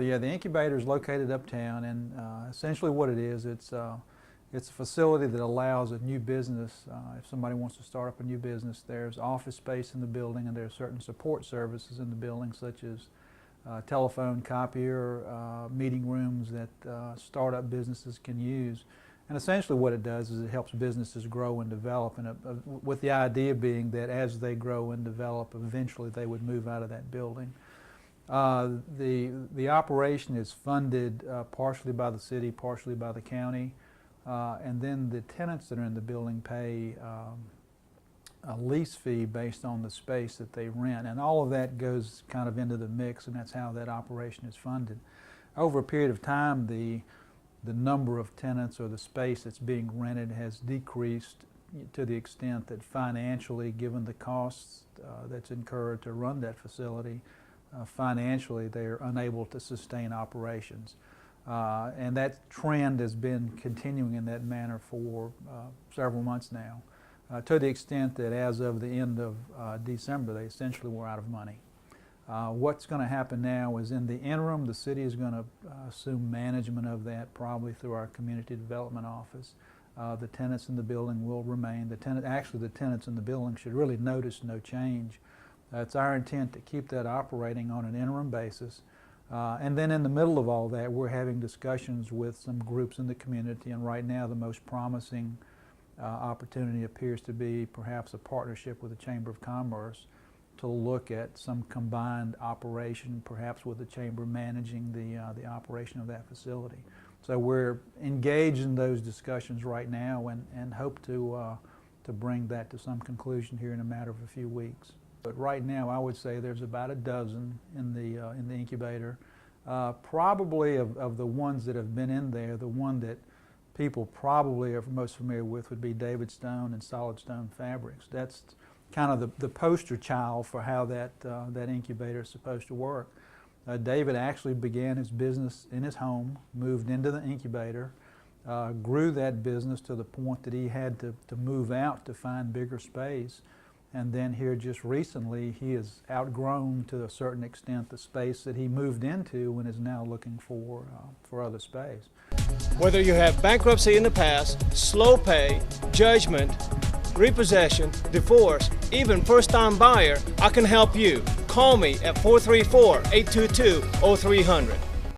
Yeah, the incubator is located uptown, and essentially what it is, it's a facility that allows a new business, if somebody wants to start up a new business, there's office space in the building, and there are certain support services in the building, such as telephone, copier, meeting rooms that startup businesses can use. And essentially what it does is it helps businesses grow and develop, and with the idea being that as they grow and develop, eventually they would move out of that building. The operation is funded partially by the city, partially by the county, and then the tenants that are in the building pay a lease fee based on the space that they rent, and all of that goes kind of into the mix, and that's how that operation is funded. Over a period of time, the number of tenants or the space that's being rented has decreased to the extent that financially, given the costs that's incurred to run that facility, financially they're unable to sustain operations. And that trend has been continuing in that manner for several months now, to the extent that as of the end of December they essentially were out of money. What's going to happen now is, in the interim, the city is going to assume management of that, probably through our community development office. The tenants in the building will remain. The tenants in the building should really notice no change. It's our intent to keep that operating on an interim basis. And then in the middle of all that, we're having discussions with some groups in the community, and right now the most promising opportunity appears to be perhaps a partnership with the Chamber of Commerce to look at some combined operation, perhaps with the Chamber managing the operation of that facility. So we're engaged in those discussions right now, and hope to bring that to some conclusion here in a matter of a few weeks. But right now, I would say there's about a dozen in the incubator. Probably of the ones that have been in there, the one that people probably are most familiar with would be David Stone and Solid Stone Fabrics. That's kind of the poster child for how that incubator is supposed to work. David actually began his business in his home, moved into the incubator, grew that business to the point that he had to move out to find bigger space. And then here just recently, he has outgrown to a certain extent the space that he moved into, and is now looking for other space. Whether you have bankruptcy in the past, slow pay, judgment, repossession, divorce, even first-time buyer, I can help you. Call me at 434-822-0300.